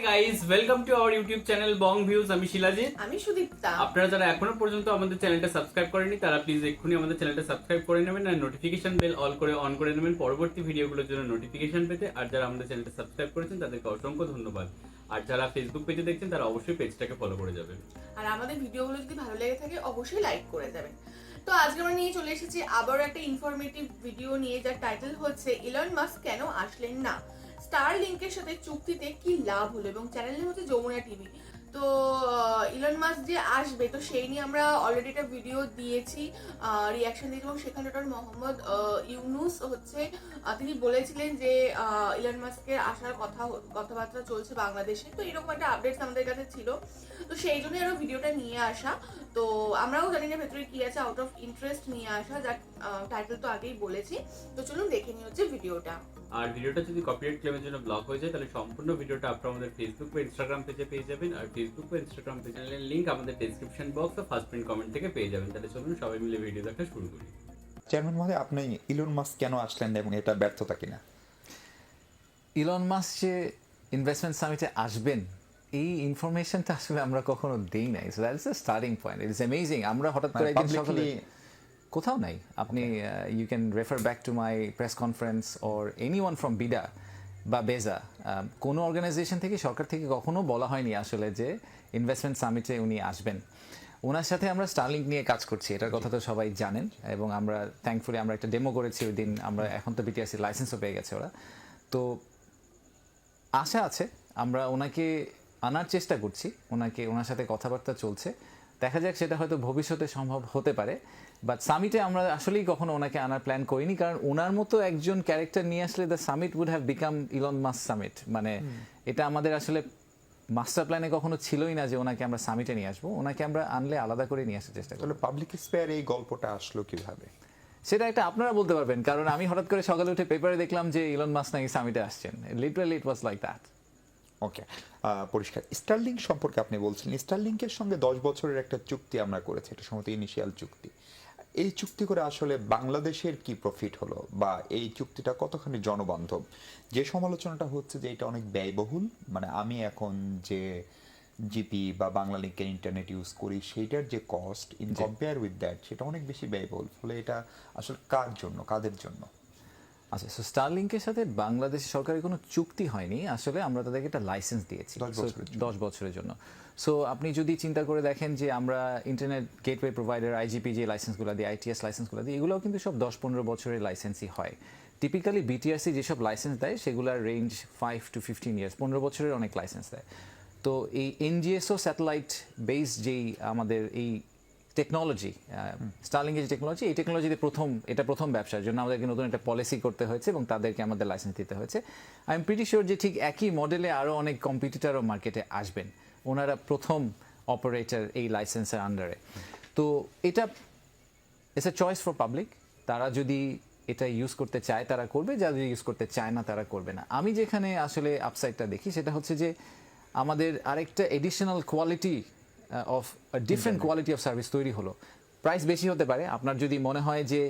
Guys, welcome to our YouTube channel Bong views. আমি শিলাজিৎ। আমি সুদীপ্তা। আপনারা যারা এখনো পর্যন্ত আমাদের চ্যানেলটা সাবস্ক্রাইব করেনি তারা প্লিজ এক্ষুনি আমাদের চ্যানেলটা সাবস্ক্রাইব করে নেবেন আর নোটিফিকেশন বেল অল করে অন করে নেবেন পরবর্তী ভিডিওগুলোর জন্য নোটিফিকেশন পেতে। আর যারা আমাদের চ্যানেলটা সাবস্ক্রাইব করেছেন তাদেরকে অসংখ্য ধন্যবাদ। আর যারা ফেসবুক পেজে দেখছেন তারা অবশ্যই পেজটাকে ফলো করে যাবেন। আর আমাদের ভিডিওগুলো যদি ভালো লেগে থাকে অবশ্যই লাইক করে দেবেন। তো আজকে আমরা নিয়ে চলে এসেছি আবারও একটা ইনফরমেটিভ ভিডিও নিয়ে, যার টাইটেল হচ্ছে ইলন মাস্ক কেন আসলেন না, স্টার লিংকের সাথে চুক্তিতে কি লাভ হলো, এবং চ্যানেল হচ্ছে যমুনা টিভি। তো ইলন মাস্ক যে আসবে, তো সেই নিয়ে আমরা অলরেডি একটা ভিডিও দিয়েছি, রিয়াকশন দিয়েছি, এবং সেখানে ডক্টর মোহাম্মদ ইউনুস হচ্ছে তিনি বলেছিলেন যে ইলন মাস্কের আসার কথাবার্তা চলছে বাংলাদেশে। তো এরকম একটা আপডেটস আমাদের কাছে ছিল, তো সেই জন্যই আরো ভিডিওটা নিয়ে আসা। তো আমরাও জানি না ভেতরে কি আছে, আউট অফ ইন্টারেস্ট নিয়ে আসা, যার টাইটেল তো আগেই বলেছি। তো চলুন দেখে নিই হচ্ছে ভিডিওটা। আর ভিডিওটা যদি কপিরাইট ক্লেমের জন্য ব্লক হয়ে যায় তাহলে সম্পূর্ণ ভিডিওটা আপনারা আমাদের ফেসবুক বা ইনস্টাগ্রাম পেজে পেয়ে যাবেন। আর ফেসবুক বা ইনস্টাগ্রাম পেজের লিংক আমাদের ডেসক্রিপশন বক্স আর ফার্স্ট প্রিন্ট কমেন্ট থেকে পেয়ে যাবেন। তাহলে চলুন সবাই মিলে ভিডিও দেখা শুরু করি। চেয়ারম্যান মহোদয়, আপনি ইলন মাস্ক কেন আসলেন এবং এটা ব্যর্থতা কিনা? ইলন মাস্ক যে ইনভেস্টমেন্ট সামিটে আসবেন এই ইনফরমেশনটা আসলে আমরা কখনো দেই নাই। So that's the starting point. It's amazing. আমরা হঠাৎ করে একদিন সকালে কোথাও নাই। আপনি you can refer back to my press conference or anyone from BIDA বা বেজা, কোনো অর্গানাইজেশন থেকে, সরকার থেকে কখনো বলা হয়নি আসলে যে ইনভেস্টমেন্ট সামিটে উনি আসবেন। ওনার সাথে আমরা স্টারলিংক নিয়ে কাজ করছি, এটার কথা তো সবাই জানেন। এবং আমরা থ্যাঙ্কফুলি আমরা একটা ডেমো করেছি ওই দিন। আমরা এখন তো বিটিআরসি লাইসেন্সও পেয়ে গেছে ওরা। তো আশা আছে, আমরা ওনাকে আনার চেষ্টা করছি, ওনার সাথে কথাবার্তা চলছে। দেখা যাক, সেটা হয়তো ভবিষ্যতে সম্ভব হতে পারে। বাট সামিটে আমরা আসলেই কখনো ওনাকে আনার প্ল্যান করিনি, কারণ ওনার মতো একজন ক্যারেক্টার নিয়ে আসলে the summit would have become Elon Musk summit. মানে এটা আমাদের আসলে মাস্টার প্ল্যানে কখনো ছিলই না যে ওনাকে আমরা সামিটে নিয়ে আসবো। ওনাকে আমরা আনলে আলাদা করে নিয়ে আসার চেষ্টা করব। পাবলিক স্পেয়ার এই গল্পটা আসলো কিভাবে? সেটা একটা আপনারা বলতে পারবেন, কারণ আমি হঠাৎ করে সকালে উঠে পেপারে দেখলাম যে ইলন মাস্ক নাকি সামিটে আসছেন। Literally it was like that. Okay, পরিষ্কার। স্টারলিংক সম্পর্কে আপনি বলছিলেন, স্টারলিংকের সঙ্গে 10 বছরের একটা চুক্তি আমরা করেছি, এটা সম্ভবত ইনিশিয়াল চুক্তি। এই চুক্তি করে আসলে বাংলাদেশের কি প্রফিট হলো, বা এই চুক্তিটা কতখানি জনবান্ধব? যে সমালোচনাটা হচ্ছে যে এটা অনেক ব্যয়বহুল, মানে আমি এখন যে জিপি বা বাংলা লিংকের ইন্টারনেট ইউজ করি সেইটার যে cost in compare with that, সেটা অনেক বেশি ব্যয়বহুল। ফলে এটা আসলে কার জন্য, কাদের জন্য? আচ্ছা, সো স্টারলিংকের সাথে বাংলাদেশ সরকারের কোনো চুক্তি হয়নি। আসলে আমরা তাদেরকে একটা লাইসেন্স দিয়েছি 10 বছরের জন্য। সো আপনি যদি চিন্তা করে দেখেন যে আমরা ইন্টারনেট গেটওয়ে প্রোভাইডার আইজিপি যে লাইসেন্সগুলো দিই, আইটিএস লাইসেন্সগুলো দিই, এগুলোও কিন্তু সব 10-15 বছরের লাইসেন্সই হয়। টিপিক্যালি বিটিআরসি যেসব লাইসেন্স দেয় সেগুলোর রেঞ্জ 5 to 15 ইয়ার্স, 15 বছরের অনেক লাইসেন্স দেয়। তো এই এনজিএসও স্যাটেলাইট বেস যেই আমাদের এই টেকনোলজি, স্টারলিংকের যে টেকনোলজি, এই টেকনোলজিতে এটা প্রথম ব্যবসার জন্য আমাদেরকে নতুন একটা পলিসি করতে হয়েছে এবং তাদেরকে আমাদের লাইসেন্স দিতে হয়েছে। আই এম প্রিটি শিওর যে ঠিক একই মডেলে আরও অনেক কম্পিটিটরও মার্কেটে আসবেন। ওনারা প্রথম অপারেটর এই লাইসেন্সের আন্ডারে। তো এটা it's a choice for public. তারা যদি এটা ইউজ করতে চায় তারা করবে, যারা যদি ইউজ করতে চায় না তারা করবে না। আমি যেখানে আসলে আপসাইডটা দেখি সেটা হচ্ছে যে আমাদের আরেকটা additional quality of different quality of service তৈরি হলো। প্রাইস বেশি হতে পারে, আপনার যদি মনে হয় যে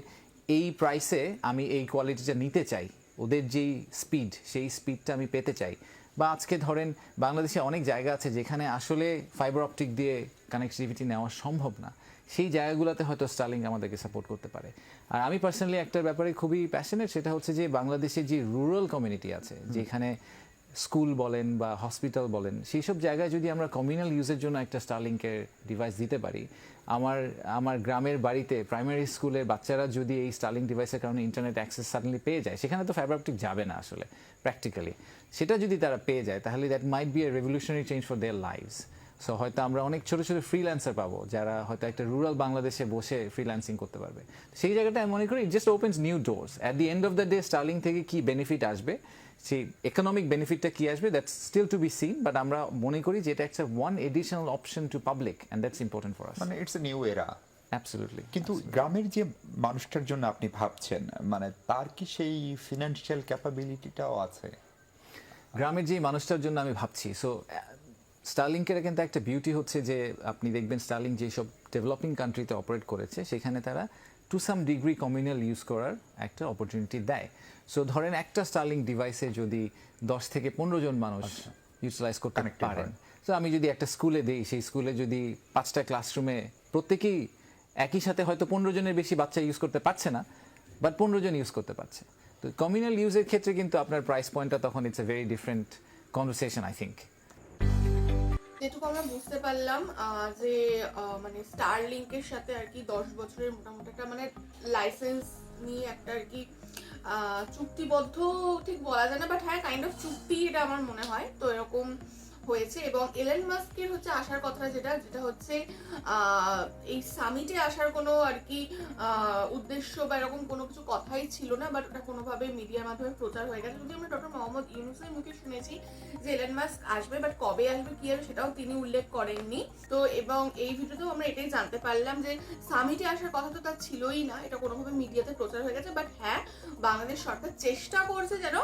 এই প্রাইসে আমি এই কোয়ালিটিটা নিতে চাই, ওদের যেই স্পিড সেই স্পিডটা আমি পেতে চাই, বা আজকে ধরেন বাংলাদেশে অনেক জায়গা আছে যেখানে আসলে ফাইবার অপটিক দিয়ে কানেক্টিভিটি নেওয়া সম্ভব না, সেই জায়গাগুলোতে হয়তো স্টারলিংক আমাদেরকে সাপোর্ট করতে পারে। আর আমি পার্সোনালি একটা ব্যাপারে খুবই প্যাশনেট, সেটা হচ্ছে যে বাংলাদেশের যে রুরাল কমিউনিটি আছে, যেখানে স্কুল বলেন বা হসপিটাল বলেন, সেই সব জায়গায় যদি আমরা কমিউনাল ইউজের জন্য একটা স্টারলিংকের ডিভাইস দিতে পারি, আমার গ্রামের বাড়িতে প্রাইমারি স্কুলের বাচ্চারা যদি এই স্টারলিংক ডিভাইসের কারণে ইন্টারনেট অ্যাক্সেস সাডেনলি পেয়ে যায়, সেখানে তো ফাইবার অপটিক যাবে না আসলে প্র্যাকটিক্যালি, সেটা যদি তারা পেয়ে যায় তাহলে that might B A revolutionary change for their lives. So হয়তো আমরা অনেক ছোটো ছোটো ফ্রিল্যান্সার পাবো যারা হয়তো একটা রুরাল বাংলাদেশে বসে ফ্রিল্যান্সিং করতে পারবে। সেই জায়গাটা আমি মনে করি it just opens new doors. At the end of the day Starlink থেকে কী বেনিফিট আসবে, সেই ইকোনমিক বেনিফিটটা কী আসবে, that's still to be seen. But আমরা মনে করি যে এটা একটা one additional option to public, and that's important for us. মানে it's a new era. Absolutely. কিন্তু গ্রামের যে মানুষটার জন্য আপনি ভাবছেন, মানে তার কি সেই ফিনান্সিয়াল ক্যাপাবিলিটিটাও আছে? গ্রামের যে মানুষটার জন্য আমি ভাবছি, সো স্টারলিংকের কিন্তু একটা বিউটি হচ্ছে যে আপনি দেখবেন স্টারলিংক যেসব ডেভেলপিং কান্ট্রিতে অপারেট করেছে সেখানে তারা to some degree communal use করার একটা অপরচুনিটি দেয়। সো ধরেন একটা স্টারলিংক ডিভাইসে যদি 10 থেকে 15 জন মানুষ ইউটিলাইজ করতে Connected পারেন। হয়। তো আমি যদি একটা স্কুলে দেই, সেই স্কুলে যদি 5টা ক্লাসরুমে প্রত্যেকেই একই সাথে হয়তো 15 জনের বেশি বাচ্চা ইউজ করতে পারছে না, বাট 15 জন ইউজ করতে পারছে। তো কমিউনাল ইউজের ক্ষেত্রে কিন্তু আপনার প্রাইস পয়েন্টটা তখন it's a very different conversation I think. যেটুকু আমরা বুঝতে পারলাম যে মানে স্টারলিংকের সাথে আর কি 10 বছরের মোটামুটি একটা মানে লাইসেন্স নিয়ে একটা আর কি চুক্তিবদ্ধ ঠিক বলা যায় না, বাট হ্যাঁ কাইন্ড অফ চুক্তি এটা আমার মনে হয়। তো এরকম হয়েছে এবং এলন মাস্কের হচ্ছে আসার কথা যেটা হচ্ছে এই সামিটে আসার কোনো আর কি উদ্দেশ্য বা এরকম কোনো কিছু কথাই ছিল না, বাট ওটা কোনোভাবে মিডিয়ার মাধ্যমে প্রচার হয়ে গেছে। যদি আমরা ডক্টর মোহাম্মদ ইউনূসের মুখে শুনেছি যে এলন মাস্ক আসবে, বাট কবে আসবে কি আসবে সেটাও তিনি উল্লেখ করেননি। তো এবং এই ভিডিওতেও আমরা এটাই জানতে পারলাম যে সামিটে আসার কথা তো তার ছিলই না, এটা কোনোভাবে মিডিয়াতে প্রচার হয়ে গেছে। বাট হ্যাঁ, বাংলাদেশ সরকার চেষ্টা করছে যেন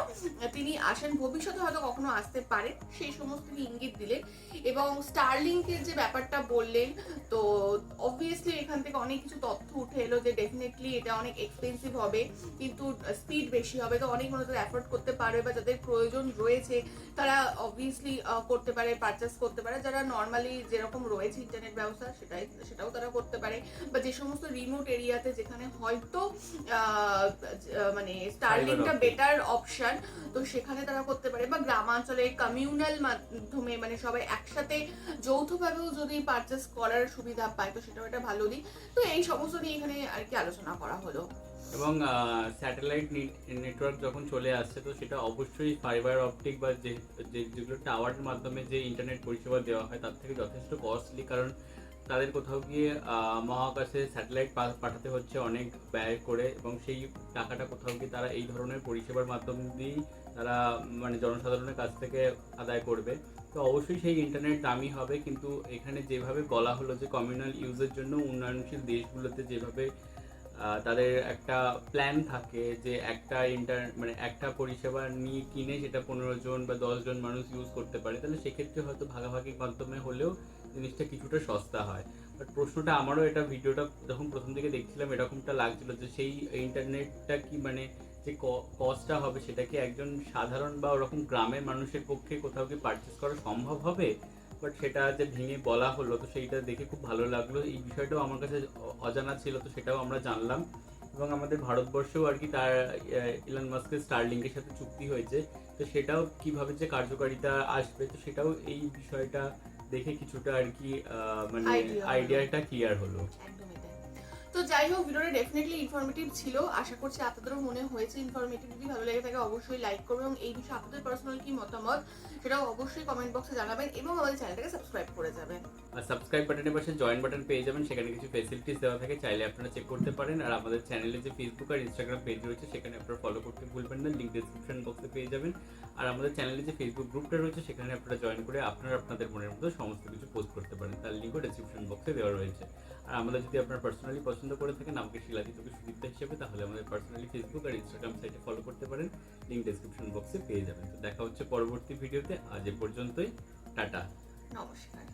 তিনি আসেন, ভবিষ্যতে হয়তো কখনো আসতে পারেন, সেই সমস্ত ইঙ্গিত দিলেন। এবং স্টারলিংকের যে ব্যাপারটা বললেন, তো অবভিয়াসলি এখান থেকে অনেক কিছু তথ্য উঠে এলো যে ডেফিনেটলি এটা অনেক এক্সপেন্সিভ হবে, কিন্তু স্পিড বেশি হবে। তো অনেক মানুষ অ্যাফোর্ড করতে পারবে বা যাদের প্রয়োজন রয়েছে তারা অবভিয়াসলি করতে পারে, পারচেস করতে পারে। যারা নর্মালি যেরকম রয়েছে ইন্টারনেট ব্যবস্থা সেটাও তারা করতে পারে, বা যে সমস্ত রিমোট এরিয়াতে যেখানে হয়তো মানে স্টারলিংটা বেটার অপশন, তো সেখানে তারা করতে পারে। বা গ্রামাঞ্চলে কমিউনাল মাধ্যমে মানে সবাই একসাথে যৌথভাবেও যদি পারচেস করার সুবিধা পায়, তো সেটাও একটা ভালো দিক। তো এই সমস্ত নিয়ে এখানে আর কি আলোচনা করা হলো। এবং স্যাটেলাইট নেটওয়ার্ক যখন চলে আসছে, তো সেটা অবশ্যই ফাইবার অপটিক বা যেগুলো টাওয়ারের মাধ্যমে যে ইন্টারনেট পরিষেবা দেওয়া হয় তার থেকে যথেষ্ট কস্টলি, কারণ তাদের কোথাও গিয়ে মহাকাশে স্যাটেলাইট পাঠাতে হচ্ছে অনেক ব্যয় করে, এবং সেই টাকাটা কোথাও গিয়ে তারা এই ধরনের পরিষেবার মাধ্যম দিয়েই তারা মানে জনসাধারণের কাছ থেকে আদায় করবে। তো অবশ্যই সেই ইন্টারনেট দামি হবে, কিন্তু এখানে যেভাবে বলা হলো যে কমিউনাল ইউজের জন্য উন্নয়নশীল দেশগুলোতে যেভাবে তাদের একটা প্ল্যান থাকে যে একটা পরিষেবা নিয়ে কিনে সেটা 15 জন বা 10 জন মানুষ ইউজ করতে পারে, তাহলে সেক্ষেত্রে হয়তো ভাগাভাগির মাধ্যমে হলেও জিনিসটা কিছুটা সস্তা হয়। বাট প্রশ্নটা আমারও, এটা ভিডিওটা যখন প্রথম থেকে দেখছিলাম এরকমটা লাগছিল যে সেই ইন্টারনেটটা কি মানে যে কস্টটা হবে সেটা কি একজন সাধারণ বা ওরকম গ্রামের মানুষের পক্ষে কোথাও কি পারচেস করা সম্ভব হবে। বাট সেটা যে ভেঙে বলা হলো, তো সেইটা দেখে খুব ভালো লাগলো। এই বিষয়টাও আমার কাছে অজানা ছিল, তো সেটাও আমরা জানলাম। এবং আমাদের ভারতবর্ষেও আর কি তার ইলন মাস্কের স্টারলিংকের সাথে চুক্তি হয়েছে, তো সেটাও কিভাবে যে কার্যকারিতা আসবে, তো সেটাও এই বিষয়টা দেখে কিছুটা আর কি মানে আইডিয়াটা ক্লিয়ার হলো। একদমই তাই। তো যাই হোক, ভিডিওটা ডেফিনেটলি ইনফরমেটিভ ছিল, আশা করছি আপনাদেরও মনে হয়েছে ইনফরমেটিভ। যদি ভালো লেগে থাকে অবশ্যই লাইক করবেন, এবং এই বিষয়ে আপনাদের পার্সোনাল কি মতামত সেটাও অবশ্যই কমেন্ট বক্সে জানাবেন, এবং আমাদের চ্যানেলটাকে সাবস্ক্রাইব করে যাবেন। আর সাবস্ক্রাইব বাটনের পাশে জয়েন বাটন পেয়ে যাবেন, সেখানে কিছু ফেসিলিটিস দেওয়া থাকে, চাইলে আপনারা চেক করতে পারেন। আর আমাদের চ্যানেলে যে ফেসবুক আর ইনস্টাগ্রাম পেজ রয়েছে সেখানে আপনারা ফলো করতে ভুলবেন না, লিঙ্ক ডেসক্রিপশন বক্সে পেয়ে যাবেন। আর আমাদের চ্যানেলে যে ফেসবুক গ্রুপটা রয়েছে সেখানে আপনারা জয়েন করে আপনারা আপনাদের মনের মতো সমস্ত কিছু পোস্ট করতে পারেন, তার লিঙ্কও ডেসক্রিপশন বক্সে দেওয়া রয়েছে। আর আমাদের যদি আপনারা পার্সোনালি পছন্দ করে থাকেন আমাকে শিলাজিৎ সুদীপ্তা হিসেবে, তাহলে আমাদের পার্সোনালি ফেসবুক আর ইনস্টাগ্রাম সাইটে ফলো করতে পারেন, লিঙ্ক ডেসক্রিপশন বক্সে পেয়ে যাবেন। তো দেখা হচ্ছে পরবর্তী ভিডিওতে, আজ এ পর্যন্তই, টাটা, নমস্কার।